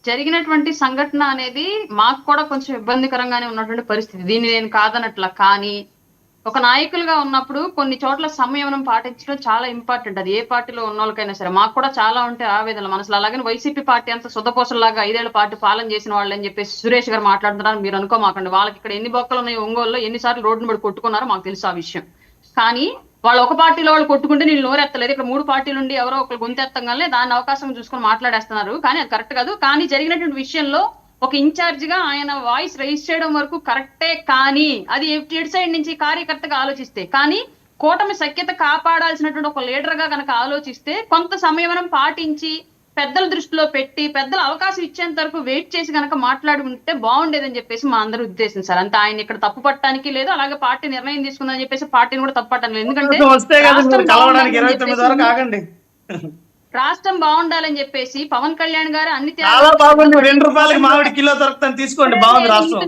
జరిగినటువంటి సంఘటన అనేది మాకు కూడా కొంచెం ఇబ్బందికరంగానే ఉన్నటువంటి పరిస్థితి. దీన్ని నేను కాదనట్లా. కానీ ఒక నాయకులుగా ఉన్నప్పుడు కొన్ని చోట్ల సంయమనం పాటించడం చాలా ఇంపార్టెంట్. అది ఏ పార్టీలో ఉన్నోళ్ళకైనా సరే. మాకు కూడా చాలా ఉంటాయి ఆవేదనలు మనసులో. అలాగని వైసీపీ పార్టీ అంత సుద్దపూసల్లాగా 5 ఏళ్ల పాటు పాలన చేసిన వాళ్ళని చెప్పేసి సురేష్ గారు మాట్లాడుతున్నారని మీరు అనుకోమాకండి. వాళ్ళకి ఇక్కడ ఎన్ని బొక్కలు ఉన్నాయి ఒంగోలులో, ఎన్నిసార్లు రోడ్డును పడి కొట్టుకున్నారో మాకు తెలుసు ఆ విషయం. కానీ వాళ్ళు ఒక పార్టీలో వాళ్ళు కొట్టుకుంటే నేను నోరెత్తలేదు. ఇక్కడ 3 పార్టీలు ఉండి ఎవరో ఒకరు గొంతెత్తంగానే దాన్ని అవకాశం చూసుకొని మాట్లాడేస్తున్నారు. కానీ అది కరెక్ట్ కాదు. కానీ జరిగినటువంటి విషయంలో ఒక ఇన్ఛార్జ్ గా ఆయన వాయిస్ రైజ్ చేయడం వరకు కరెక్టే. కానీ అది ఎటు సైడ్ నుంచి కార్యకర్తగా ఆలోచిస్తే, కానీ కూటమి సఖ్యత కాపాడాల్సినటువంటి ఒక లీడర్ గా కనుక ఆలోచిస్తే కొంత సంయమనం పాటించి పెద్దల దృష్టిలో పెట్టి పెద్దలు అవకాశం ఇచ్చేంత వరకు వెయిట్ చేసి కనుక మాట్లాడుకుంటే బాగుండేదని చెప్పేసి మా అందరి ఉద్దేశం సార్. అంతే. ఆయన ఇక్కడ తప్పు పట్టడానికి లేదు, అలాగే పార్టీ నిర్ణయం తీసుకుందని చెప్పేసి పార్టీని కూడా తప్పు పట్టడం లేదు. ఎందుకంటే రాష్ట్రం బాగుండాలని చెప్పేసి పవన్ కళ్యాణ్ గారు అన్ని చాలా బాగుంది. 2 రూపాయలకి మామిడి కిలో దొరుకుతాను తీసుకోండి. బాగుంది రాష్ట్రం.